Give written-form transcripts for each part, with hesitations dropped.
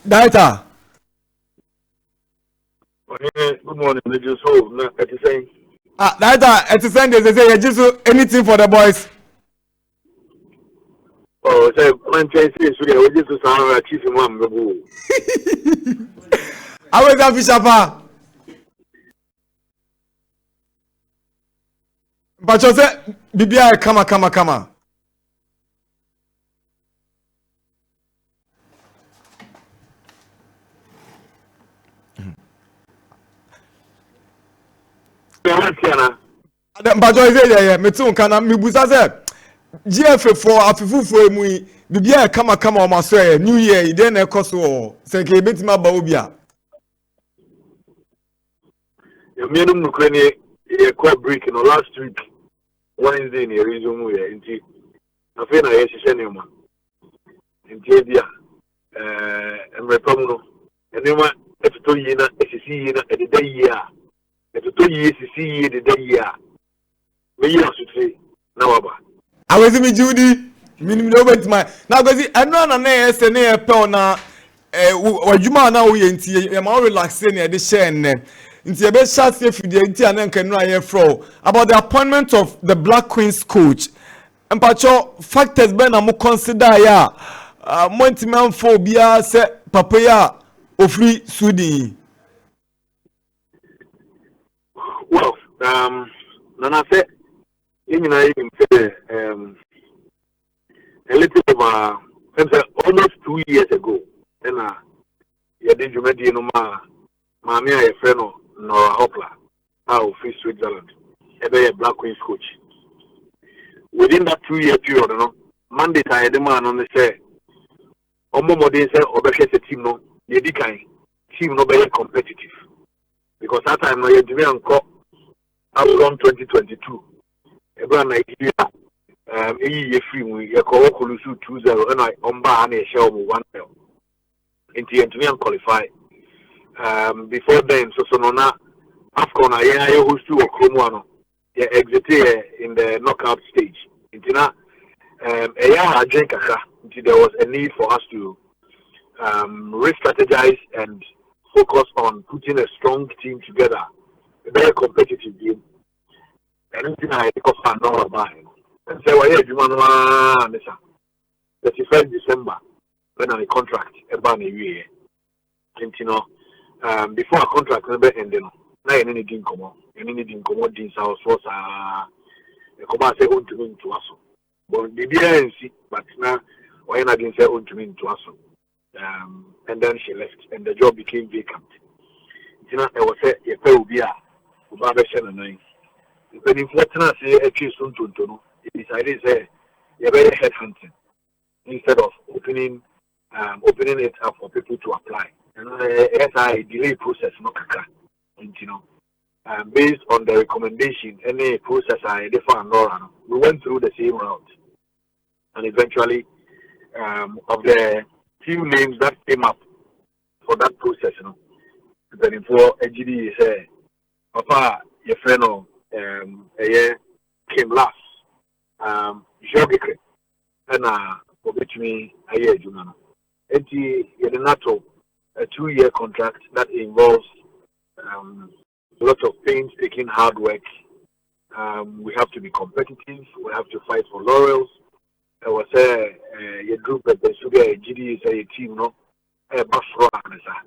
Director. Good morning, just so not at the same. Director, at the same they say just anything for the boys. Oh, say one chance is we just to sound chief one the bull. I was that Fisher. But you say BBI come. But you say yeah, me too can me busa say GF4 afifufu emu yi BBI come o ma so New Year then e koso say ke betima ba obi a. You made them look any quite breaking last week. Wednesday in a reason we are into. I feel I hear she man. In India, and Republic, and then what? If 2 years, if you see at the day year, if 2 years, you see the day year. Me, you should say, no, I was in Judy. Minimum over my now because I know na SNA pe na wadwuma na wo yenti e ma relax na e de share nne nti e be chat if the nti anan kan no aye fro about the appointment of the Black Queens coach mpacho factors be na mo consider ya mo ntiman fo bia se papa ya ofri Sweden. Well, Nana said, you know, a little over almost 2 years ago, and you did you met no mammy, a friend of Nora Hopla, out of Switzerland, a Black Queens coach. Within that 2 year period, no, Monday I had a man on the say, Omo days or a team no, you decline, team no very competitive. Because that time I had to be on cop around 2022. Everyone Nigeria. A free we a call Kulusu 2-0 and I and a shell 1-0. Into qualify. Before then, so Sonona Afcon I host to a Kromwano. Yeah, exited in the knockout stage. Into na a drink there was a need for us to re-strategize and focus on putting a strong team together, a very competitive game. And I think of another buying. And say, well, yeah, you want to 31st December when I contract about a year. And you know, before a contract never ended, now you need to come on. You need to come on. This house was come on say own to me to us. But the BNC, but now why not against say own to me to us? And then she left, and the job became vacant. You know, I was say you pay ubia, ubabe shena nine. But if let's not say a case soon to know. He decided to say you're very headhunting instead of opening it up for people to apply. And as I delay process, no kaka, and you know, based on the recommendation, any process I defined, we went through the same route, and eventually, of the few names that came up for that process, you know, then for AGD say, Papa, your friend, a year came last. Jogikre and obituary a year, Jumana. A 2-year contract that involves a lot of painstaking hard work. We have to be competitive, we have to fight for laurels. There was a group that there should be a GD is a team, no, a Basra,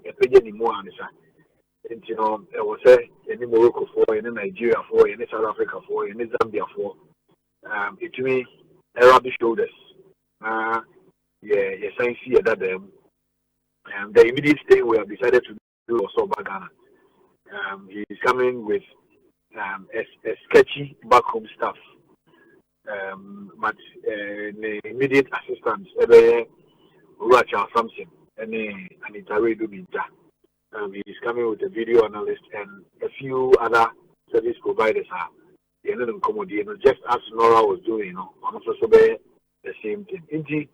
a Pejani Moanisa. And you know, there was any Morocco for, any Nigeria for, any South Africa for, any Zambia for. It to me, a rubbish shoulders. Science here that the immediate thing we have decided to do also Bagana. He is coming with a sketchy backroom staff. But the immediate assistants, Rachel Samson, and Anita Dubinta. He is coming with a video analyst and a few other service providers. Just as Nora was doing, you know, I'm also the same thing. Indeed,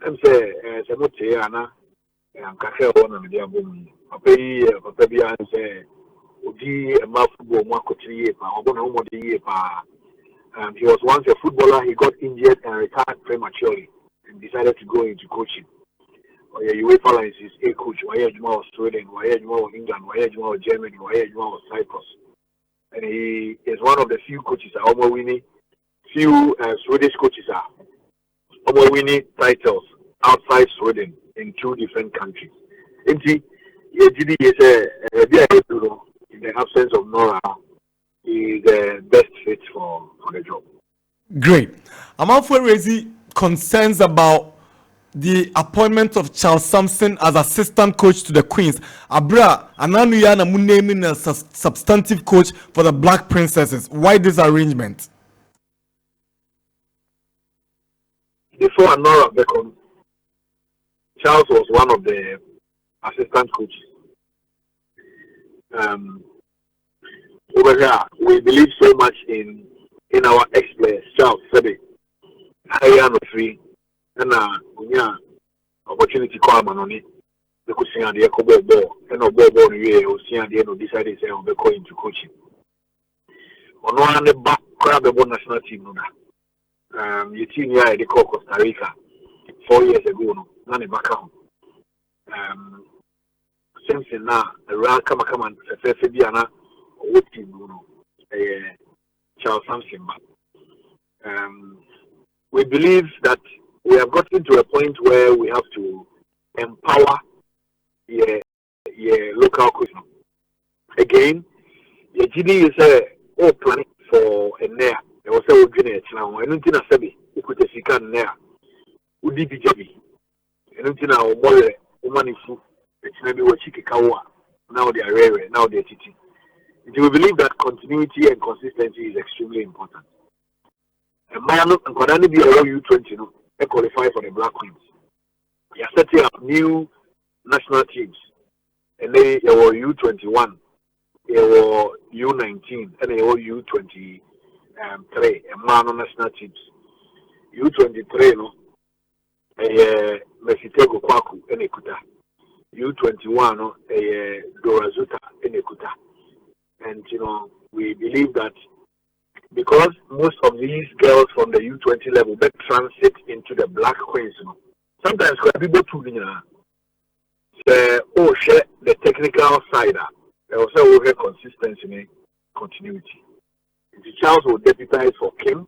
I'm saying, Anna, Kaka one and the album. Papa Bian say, Odi a football market 3 years, he was once a footballer, he got injured and retired prematurely and decided to go into coaching. UEFA license A coach, why Juma of Sweden, why Juma of England, why Juma of Germany, why Juma of Cyprus. And he is one of the few coaches are almost winning, few Swedish coaches are almost winning titles outside Sweden in 2 different countries. Indeed, he is in the absence of Nora, he is the best fit for the job. Great. I'm also raising concerns about the appointment of Charles Sampson as assistant coach to the Queens. Abra, Ananuyana naming as a substantive coach for the Black Princesses. Why this arrangement? Before Anora Beckham, Charles was one of the assistant coaches. Over here, we believe so much in our ex-players. Charles said it. I am free. And opportunity call man on it. Because see the echo ball and no ball we or see the end decided say on the call into coaching. On one the back grab the national team no. You team here they call Costa Rica 4 years ago no. None back home. Simpson now around come and say Biana or team no. Charles Sampson back. We believe that we have gotten to a point where we have to empower local coach. Again, the GD is planning for a near. There was a good now. I don't think I said it could have seen near. Would be JB. I don't think our mother, woman, it's maybe what she kawa. Now they are rare, now they're teaching. We believe that continuity and consistency is extremely important. A man could only be around U20, no, qualify for the Black Queens. They are setting up new national teams, and they were U21, they were U19, and they were U23, and man national teams. U23, no, Mesitego Kwaku, and Ekuta. U21, no, Dorazuta, and Ekuta. And we believe that because most of these girls from the U20 level that transit into the Black Queens, sometimes people too say, share the technical side. They also have consistency and continuity. The Charles will deputize for Kim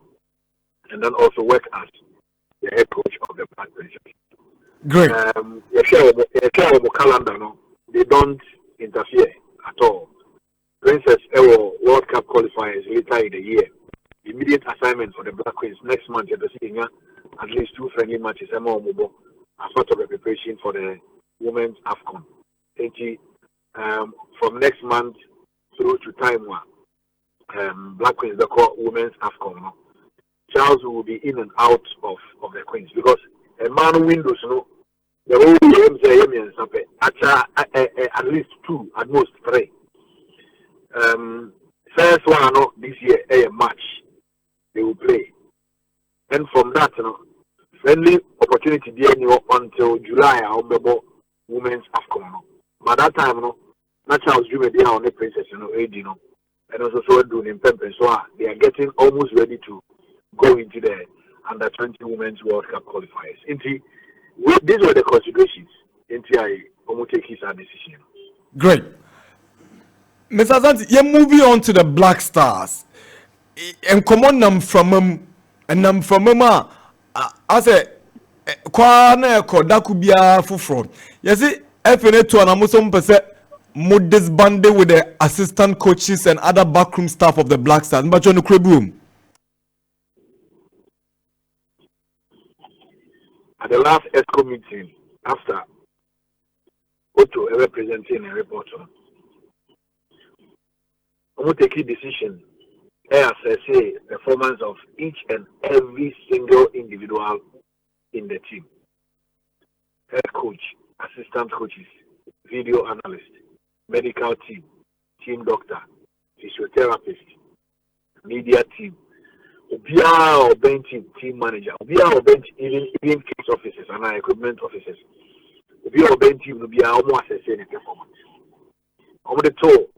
and then also work as the head coach of the Black Queens. Great. The calendar, no, they don't interfere at all. Princess Ewo World Cup qualifiers later in the year. Immediate assignment for the Black Queens next month. You're seeing at least 2 friendly matches as part of the preparation for the Women's AFCON. From next month through to time Black Queens the call Women's AFCON. Charles will be in and out of the Queens because a man windows, the whole game at least 2, at most 3. First one this year a match they will play, and from that friendly opportunity there until July Women's AFCON. By that time not Charles Junior there on the Princess AD and also doing in Pempe, so they are getting almost ready to go into the under 20 Women's World Cup qualifiers. These were the considerations into I almost take his decision. Great. Mr. Asante, you're moving on to the Black Stars. And come on, them from them, and them from them. I say, Kwana Kodakubia Fufro. You see, FNA to an Amusom percent more disbanded with the assistant coaches and other backroom staff of the Black Stars. But on the crib room. At the last ESCO meeting, after Otto ever presenting a report I'm going to take a decision as I say performance of each and every single individual in the team. Head coach, assistant coaches, video analyst, medical team, team doctor, physiotherapist, media team, Obia or bench team manager, Obia or bench even case officers and equipment officers. Obia or bench team will be almost assessing performance. I'm going to tell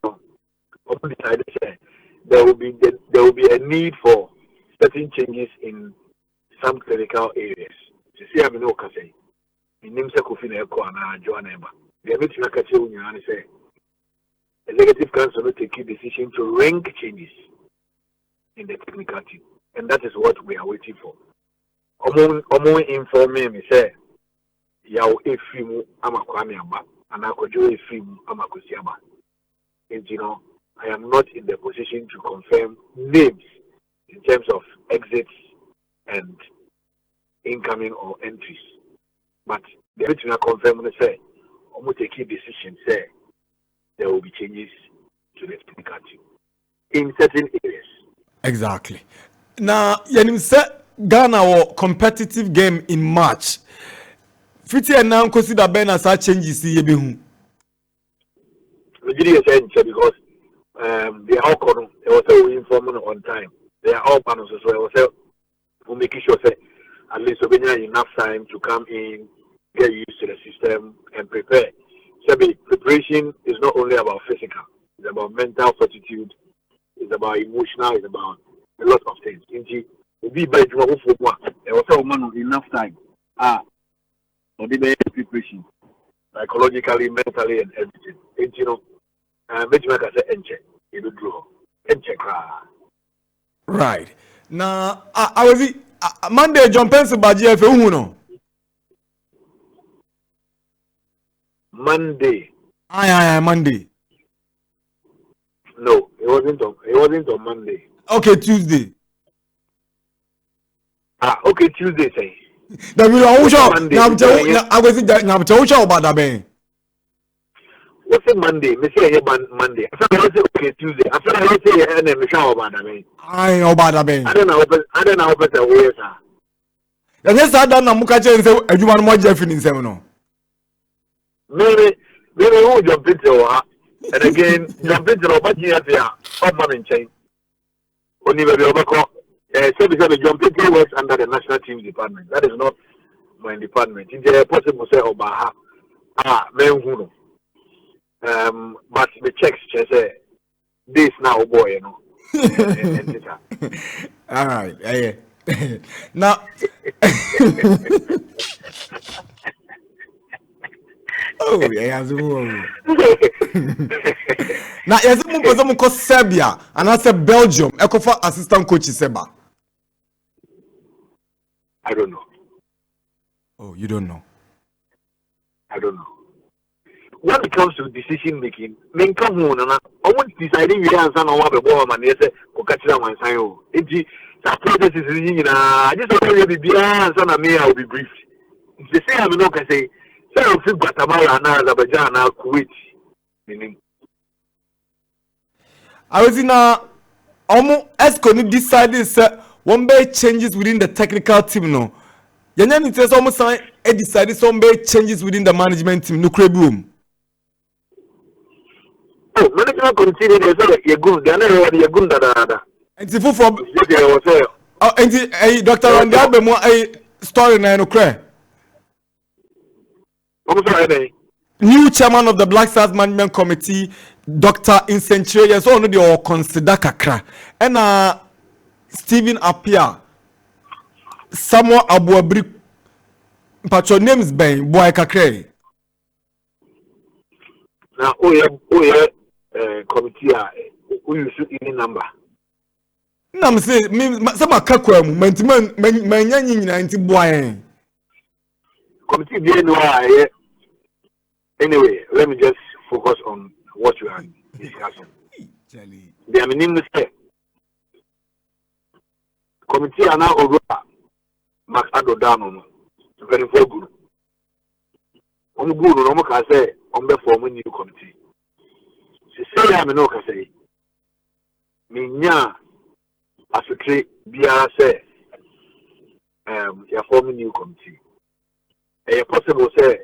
so decided there will be a need for certain changes in some clinical areas. You see I know Kase. In names a coffin echo and Joanna. The ability to catch you and say executive council will take a decision to rank changes in the technical team. And that is what we are waiting for. Omo inform me say yaw efimu amakwame aba and akojo efimu amakosi aba. And you know, I am not in the position to confirm names in terms of exits and incoming or entries. But the reason I confirm when I say omo take a decision say there will be changes to the technical team in certain areas. Exactly. Now, Yanim said Ghana or competitive game in March. Fiti and now consider Ben as changes in Yebihu. Because they are all calling, they also informing on time. They are all panels as well. So we're making sure that at least we have enough time to come in, get used to the system, and prepare. So preparation is not only about physical, it's about mental fortitude, it's about emotional, it's about a lot of things. Will be by enough time. Or the preparation, psychologically, mentally, and everything. And you know, make I say enche, you do draw, enche. Right now, I was Monday John Pencil by GFU no. Monday. Aye, Monday. No, it wasn't on Monday. Okay, Tuesday. Okay, Tuesday say. The we are I was now about that ben. What's it Monday? Me say Monday. After I say okay Tuesday. After I say and me show about that ben. I know about that ben. I don't know better way sir. The next I done na muka che say adwuma no mo Jeff ni nsem no. Maybe who jump into and again jump into the budget here. Oh man in chain. Only maybe obako. Because jump into works under the national team department. That is not my department. It's possible to say Obaha. Men but the checks say this now boy, you know. All right. Yeah. Now oh yeah, now yes, some ko Serbia and I said Belgium. Ekofa assistant coach Seba. I don't know. Oh, you don't know? I don't know. When it comes to decision making, men come on and I want deciding we answer on what the ball man say ko kachira wan san o. Enti that process is I just want to be answer na me I will be brief. The say I'm not can say I feel Guatemala na Azerbaijan na Kuwait meaning I was in Esco decided one bay changes within the technical team no. Yanya it says almost decided some bay changes within the management team no room. Oh, management continue they say you good. Ghana you good da. And the for and Dr. Randy Abemo story na no cry. New chairman of the Black Stars Management Committee, Dr. Incenture, yes, all know they consider kakra. And Stephen Apia, Samuel Abuabri, patron names Ben boy kakra. Now, committee, you shoot any number. Nam say, some kakra, man, boy. Committee, anyway, let me just focus on what you are discussing. The name is committee are now over Max Adodano, very good. On good, no can say on the forming new committee. She say I'm no can say. Minya as a tree, say, you're forming new committee. A possible say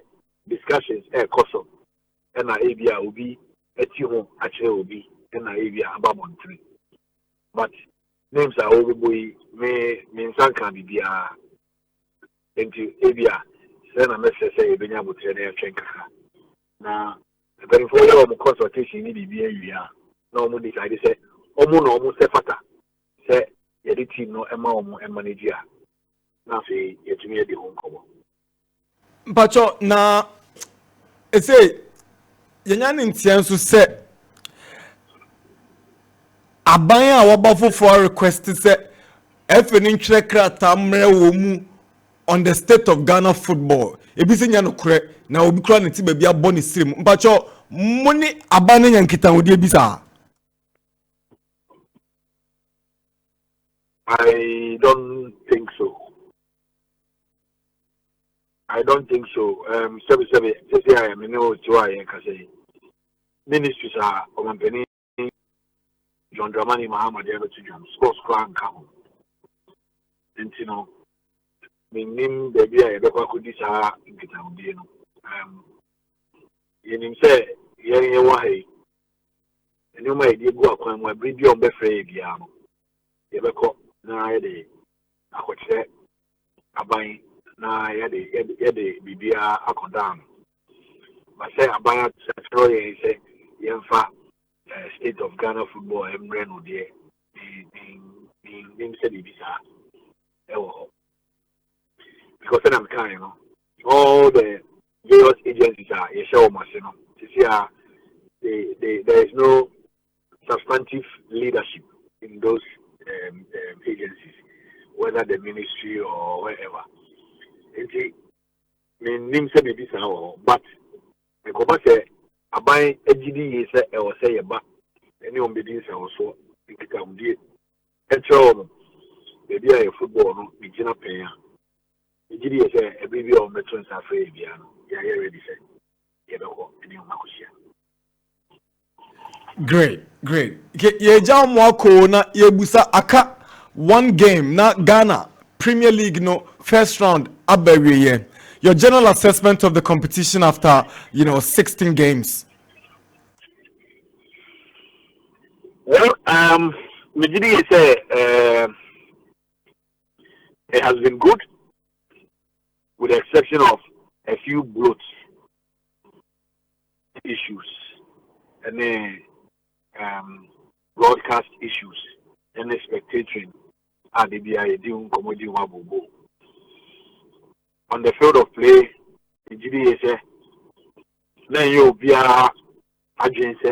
discussions COSO and ABA will be at you actually will be and ABA about 3. But names are all boy may some can be into ABA. Then a message say Benya would say they are now the for consultation need to be area. No more decided say almost a fata say the team no manager. Now say yet to me the home cover. Mpacho na say yenya ne ntia nso se aban a wabafo for request se efe ni ntwere krata mre wo mu on the state of Ghana football ebi se nya no kure na obi kura ne ti ba bia bɔ ne sirim mpacho moni aban ne nyankita wodi ebi sa. I don't think so. I don't think so. Say I am no to I can say ministries are company John Dramani Mahama the other to sports crown come. And you know, name baby I ever could this in Kitan, you know. You say, yeah, why? And you might go up when my bridge on the fray, Giano. You ever call na de I would say, I buy na yede bibia akodam but say abaya central say yemfa state of Ghana football emre no de the say bibisa ewo because I'm kind, you know, all the various agencies are yesha masino there is no substantive leadership in those agencies, whether the ministry or wherever. Name say maybe so, but the Copa say I buy a GD is a or say a back any obedience also think it can be a child. Maybe a football no begin up here. The GD is a baby of veterans are free. Yeah, ready say. You know, any Great. Ye jam mwako na ye busa aka one game na Ghana Premier League no first round abewiye. Your general assessment of the competition after 16 games. Well, Mijidi say it has been good, with the exception of a few bloats issues and then broadcast issues and spectating at the BIA doing commodity wabubo. On the field of play, the GDA then you'll be a agency,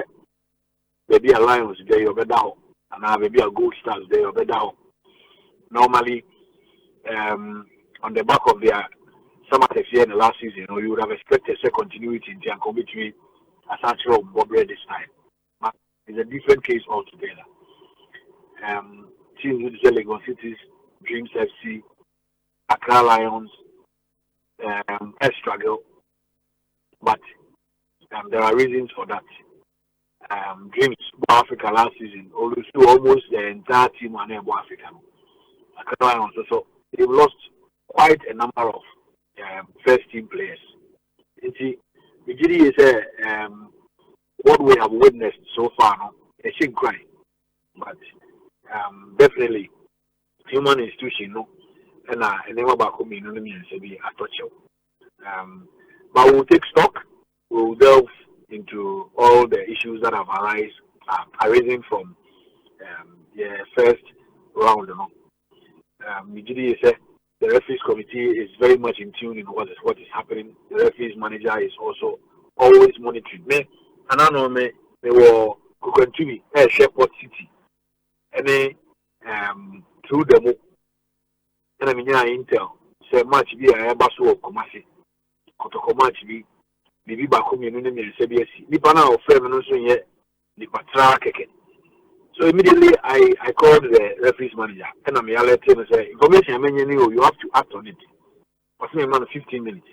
maybe a Lions there, you'll be down, and maybe a Gold Stars there, you'll be down. Normally, on the back of their summer year in the last season, you would have expected a continuity in their committee Asante Twum this time. But it's a different case altogether. Teams with the Lagos Cities, Dreams FC, Accra Lions, struggle, but there are reasons for that. Dreams Africa last season, almost the entire team are near Africa. Accra Lions also, they've lost quite a number of first team players. The GD is what we have witnessed so far, a shame cry, but definitely human institution, and never back home in be a touch. But we'll take stock, we'll delve into all the issues that have arisen from the first round. The referees committee is very much in tune in what is happening. The referees manager is also always monitoring me. And I know me, they were continue a Shepherd City. And they through the book. And I mean, intel say match be a basso of Comasi. Kotoko match be back home in CBS. Nipana or Feminine yet the Patra Keke. So immediately I called the referees manager and I'm let him say information I mean you have to act on it. Was me man 15 minutes.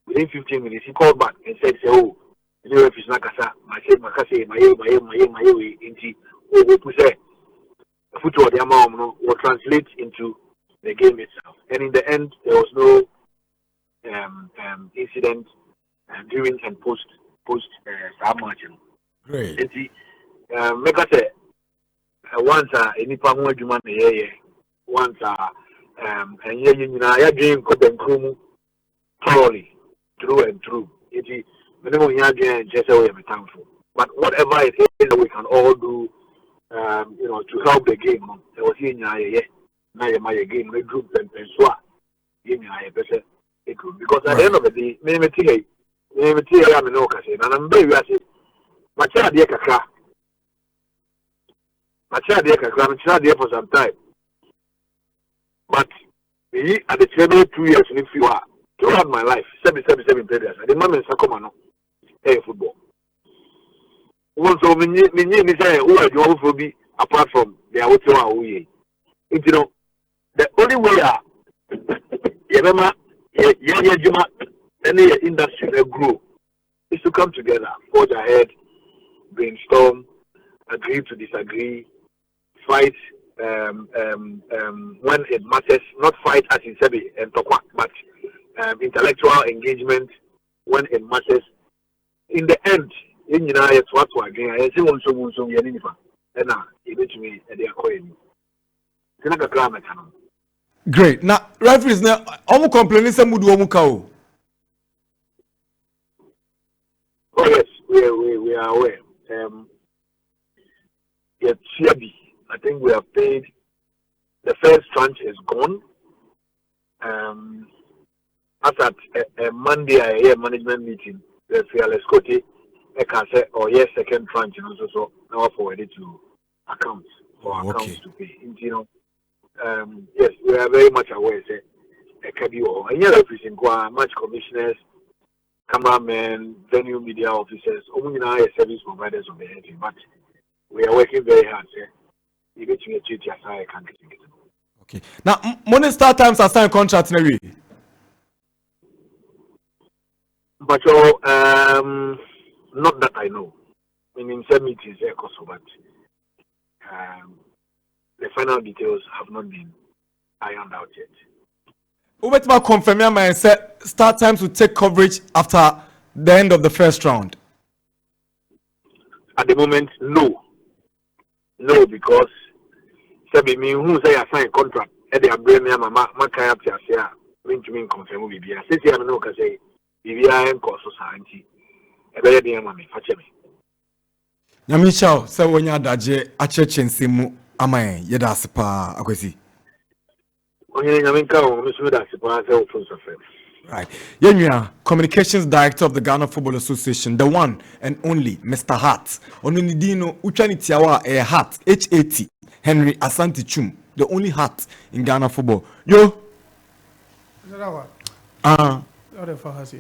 Within 15 minutes he called back and said, oh, the referees nakasa, my inti we say football the amount will translate into the game itself. And in the end there was no incident during and post match. Great. Make us say once any part of human once and yeah dream could be thoroughly through and through. It minimum just away thankful. But whatever it is that we can all do to help the game. There was in my game, the group and so it could, because at the end of the day, me I know kasi, and I'm very happy. My child dear kakra, my child dear for some time, but me at the table 2 years if you are throughout my life, 7 players, I didn't remember Sakomano, hey football. So me say who are you for be apart from the outside way. You know, the only way remember any industry that grow is to come together, forge ahead, brainstorm, agree to disagree, fight when it matters, not fight as in Sebi and Tokwa, but intellectual engagement when it matters. In the end, in United what again, I see one so Yanifa, and now eventually they are calling. Great. Now, referees now, omu complaining some mudu omu kao. Oh yes, we are aware. Yes, I think we have paid. The first tranche is gone. As at a Monday, I hear management meeting. The fearless Scotty, I can say, oh yes, second tranche, and also so now forward it to accounts for accounts to pay. You know, yes, we are very much aware. Say, a KBO, and yeah, match commissioners, cameramen, venue media officers, only now service providers of the entity, but we are working very hard. You get to get as I can get. Okay. Now, money start times are signed contracts in a way. But not that I know. In some meetings, but the final details have not been ironed out yet. Wait, my confirm my start times will take coverage after the end of the first round. At the moment, no, because Sabi me who say I sign a contract at the Abraham Mama Makaya Piasia, mean to mean confirm with Bia. Since I know can say Bia and cost society. A better dear mammy, fetch me. Yamisha, so when you're daje a church and simu amae, yedasipa akwesi. Only Yaminka, Miss Muda, Right. Yenya, Communications Director of the Ghana Football Association, the one and only Mr. Hart. Onunidino Uchanitiawa a Hart, HAT, Henry Asante Twum, the only Hart in Ghana football. Yo. What the fuck is